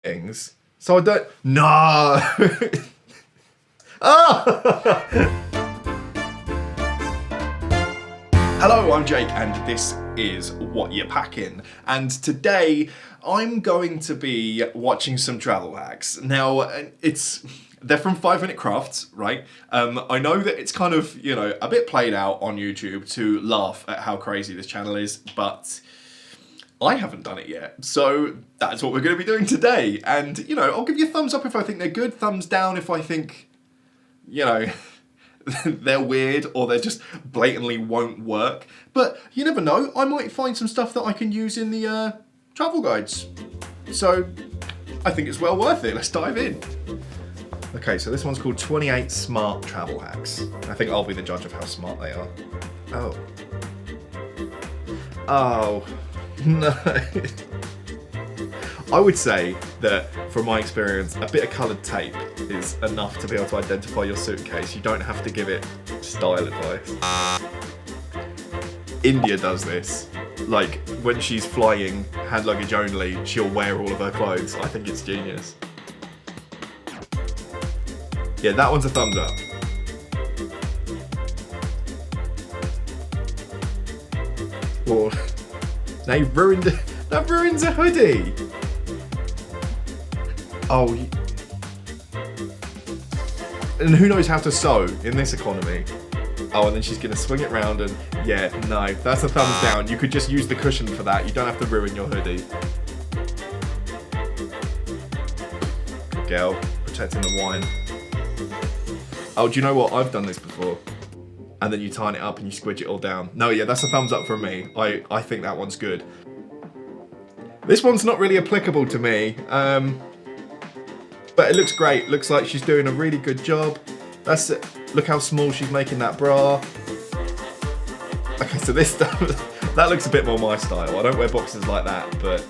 things. So I don't. No. Ah! Hello, I'm Jake, and this is What You're Packing. And today I'm going to be watching some travel hacks. Now, they're from 5 Minute Crafts, right? I know that it's kind of, a bit played out on YouTube to laugh at how crazy this channel is, but I haven't done it yet. So that's what we're going to be doing today. And, I'll give you a thumbs up if I think they're good, thumbs down if I think, they're weird or they just blatantly won't work. But you never know, I might find some stuff that I can use in the travel guides. So I think it's well worth it. Let's dive in. Okay, so this one's called 28 Smart Travel Hacks. I think I'll be the judge of how smart they are. Oh, no. I would say that, from my experience, a bit of coloured tape is enough to be able to identify your suitcase. You don't have to give it style advice. India does this. Like, when she's flying hand luggage only, she'll wear all of her clothes. I think it's genius. Yeah, that one's a thumbs up. Or, that ruins a hoodie. Oh, and who knows how to sew in this economy? Oh, and then she's gonna swing it round and, yeah, no, that's a thumbs down. You could just use the cushion for that. You don't have to ruin your hoodie. Good girl, protecting the wine. Oh, do you know what? I've done this before. And then you tighten it up and you squidge it all down. No, yeah, that's a thumbs up from me. I think that one's good. This one's not really applicable to me. But it looks great. Looks like she's doing a really good job. That's it. Look how small she's making that bra. Okay, so this stuff, that looks a bit more my style. I don't wear boxes like that, but...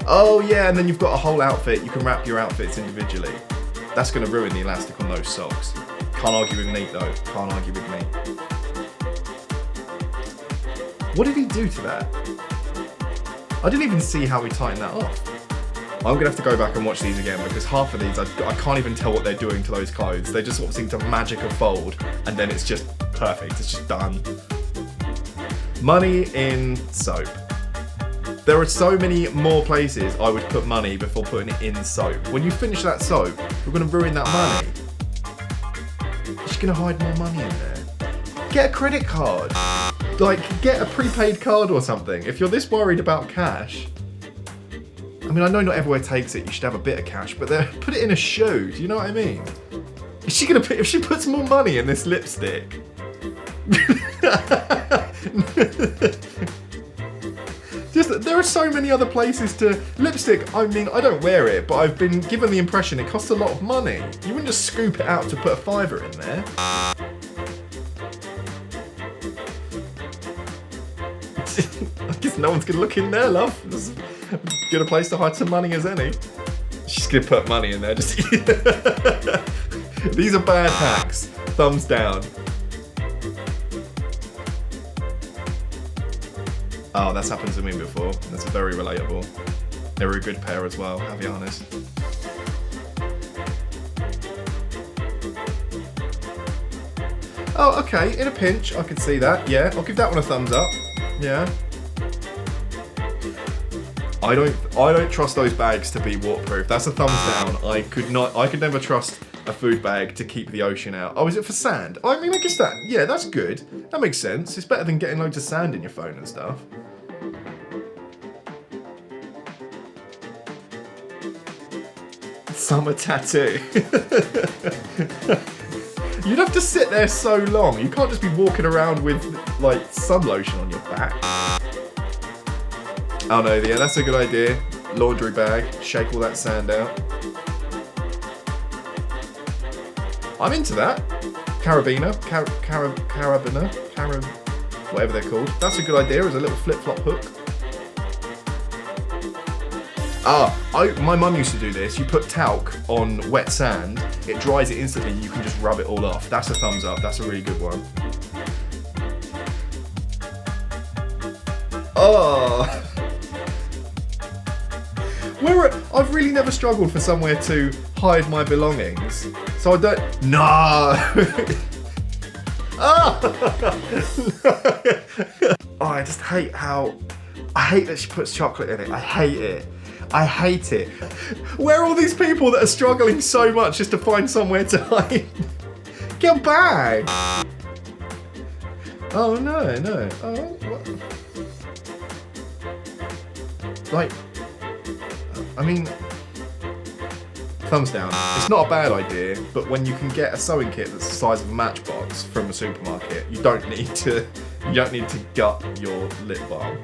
Oh yeah, and then you've got a whole outfit. You can wrap your outfits individually. That's going to ruin the elastic on those socks. Can't argue with me though. Can't argue with me. What did he do to that? I didn't even see how he tightened that off. I'm going to have to go back and watch these again because half of these, I can't even tell what they're doing to those clothes. They just sort of seem to magic a fold and then it's just perfect. It's just done. Money in soap. There are so many more places I would put money before putting it in soap. When you finish that soap, you're going to ruin that money. You're just going to hide more money in there. Get a credit card. Like, get a prepaid card or something. If you're this worried about cash... I mean, I know not everywhere takes it, you should have a bit of cash, but put it in a shoe, do you know what I mean? Is she gonna if she puts more money in this lipstick? There are so many other places to... Lipstick, I mean, I don't wear it, but I've been given the impression it costs a lot of money. You wouldn't just scoop it out to put a fiver in there. I guess no one's gonna look in there, love. This is as good a place to hide some money as any. She's gonna put money in there. Just these are bad hacks. Thumbs down. Oh, that's happened to me before. That's very relatable. They were a good pair as well, I'll be honest. Oh, okay. In a pinch, I could see that. Yeah, I'll give that one a thumbs up. Yeah. I don't trust those bags to be waterproof. That's a thumbs down. I could never trust a food bag to keep the ocean out. Oh, is it for sand? I mean, I guess yeah, that's good. That makes sense. It's better than getting loads of sand in your phone and stuff. Summer tattoo. You'd have to sit there so long. You can't just be walking around with, like, sun lotion on your back. Oh no, yeah, that's a good idea. Laundry bag, shake all that sand out. I'm into that. Carabiner, whatever they're called. That's a good idea as a little flip-flop hook. My mum used to do this. You put talc on wet sand, it dries it instantly, and you can just rub it all off. That's a thumbs up. That's a really good one. Oh. I've really never struggled for somewhere to hide my belongings, so I don't. No. Oh, I just hate how. I hate that she puts chocolate in it. I hate it. I hate it. Where are all these people that are struggling so much just to find somewhere to hide? Get back! Oh no, no. Oh, what? Like, I mean, thumbs down. It's not a bad idea, but when you can get a sewing kit that's the size of a matchbox from a supermarket, you don't need to gut your lip balm.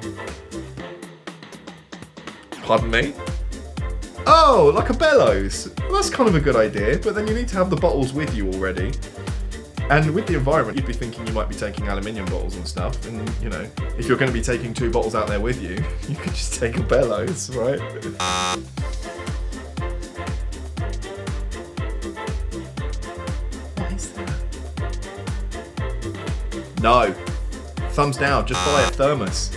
Pardon me? Oh, like a bellows. Well, that's kind of a good idea, but then you need to have the bottles with you already. And with the environment, you'd be thinking you might be taking aluminium bottles and stuff, and you know, if you're going to be taking 2 bottles out there with you, you could just take a bellows, right? What is that? No. Thumbs down, just buy a thermos.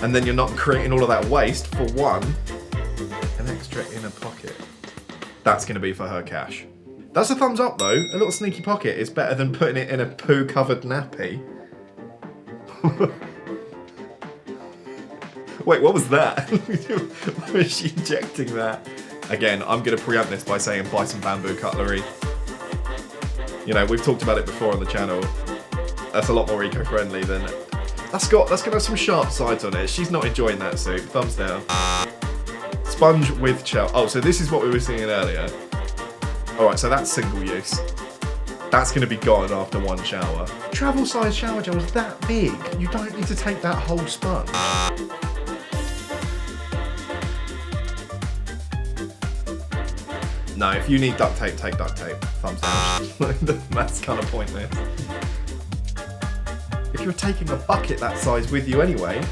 And then you're not creating all of that waste for one. An extra inner pocket. That's going to be for her cash. That's a thumbs up though. A little sneaky pocket is better than putting it in a poo-covered nappy. Wait, what was that? Why was she injecting that? Again, I'm going to preempt this by saying buy some bamboo cutlery. You know, we've talked about it before on the channel. That's a lot more eco-friendly than... That's gonna have some sharp sides on it. She's not enjoying that soup. Thumbs down. Sponge with shell. Oh, so this is what we were seeing earlier. Alright, so that's single use. That's gonna be gone after one shower. Travel size shower gel is that big. You don't need to take that whole sponge. No, if you need duct tape, take duct tape. Thumbs down. That's kind of pointless. If you're taking a bucket that size with you anyway,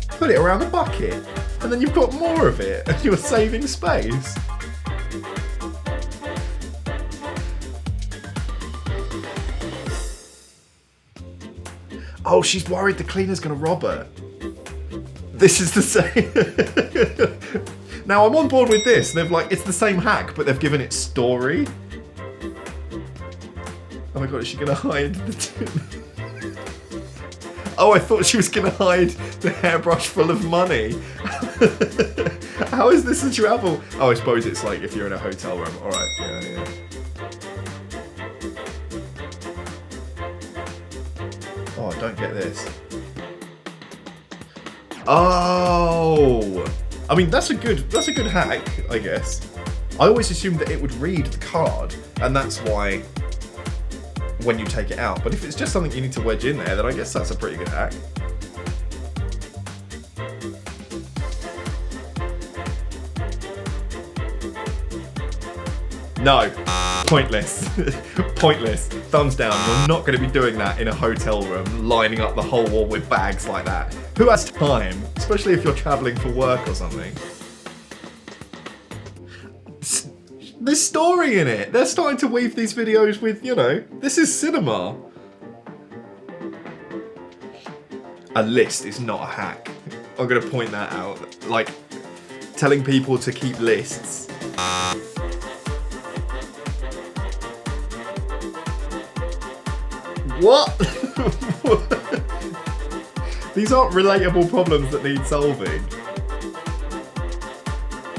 put it around the bucket, and then you've got more of it, and you're saving space. Oh, she's worried the cleaner's gonna rob her. This is the same. Now I'm on board with this. They've like, it's the same hack, but they've given it story. Oh my god, is she gonna hide the Oh, I thought she was gonna hide the hairbrush full of money. How is this a travel? Oh, I suppose it's like if you're in a hotel room. Alright, yeah. Oh, I don't get this. Oh! I mean, that's a good hack, I guess. I always assumed that it would read the card, and that's why when you take it out. But if it's just something you need to wedge in there, then I guess that's a pretty good hack. No. Pointless. Pointless. Thumbs down. You're not going to be doing that in a hotel room, lining up the whole wall with bags like that. Who has time? Especially if you're travelling for work or something. There's story in it. They're starting to weave these videos with, you know, this is cinema. A list is not a hack. I'm going to point that out. Like, telling people to keep lists. What? These aren't relatable problems that need solving.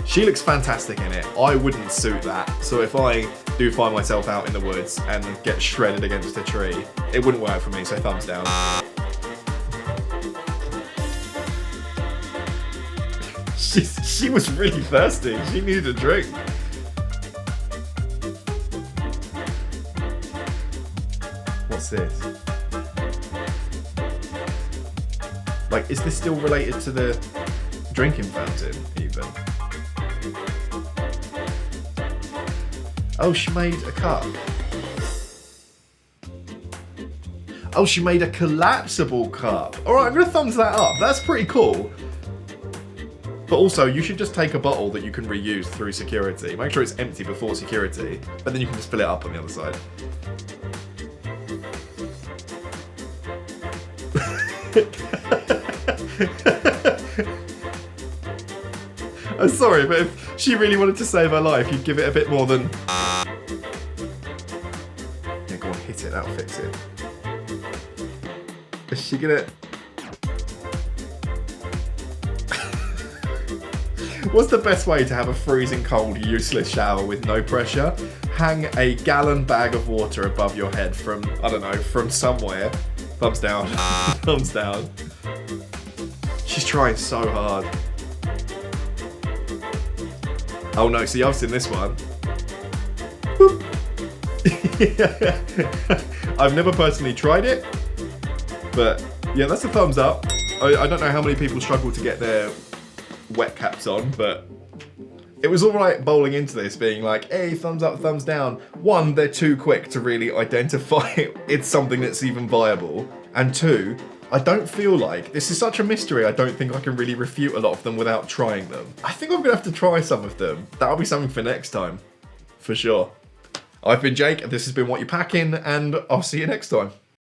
She looks fantastic in it. I wouldn't suit that. So if I do find myself out in the woods and get shredded against a tree, it wouldn't work for me, so thumbs down. She was really thirsty. She needed a drink. What's this? Like, is this still related to the drinking fountain, even? Oh, she made a cup. Oh, she made a collapsible cup. Alright, I'm gonna thumbs that up. That's pretty cool. But also, you should just take a bottle that you can reuse through security. Make sure it's empty before security, but then you can just fill it up on the other side. I'm sorry, but if she really wanted to save her life, you'd give it a bit more than... Yeah, go on, hit it, that'll fix it. Is she gonna... What's the best way to have a freezing cold, useless shower with no pressure? Hang a gallon bag of water above your head from, I don't know, from somewhere. Thumbs down. Thumbs down. She's trying so hard. Oh no, see, I've seen this one. I've never personally tried it, but yeah, that's a thumbs up. I don't know how many people struggle to get their wet caps on, but it was alright bowling into this, being like, hey, thumbs up, thumbs down. One, they're too quick to really identify it's something that's even viable. And two, I don't feel like, this is such a mystery, I don't think I can really refute a lot of them without trying them. I think I'm gonna have to try some of them. That'll be something for next time, for sure. I've been Jake, this has been What You Packing, and I'll see you next time.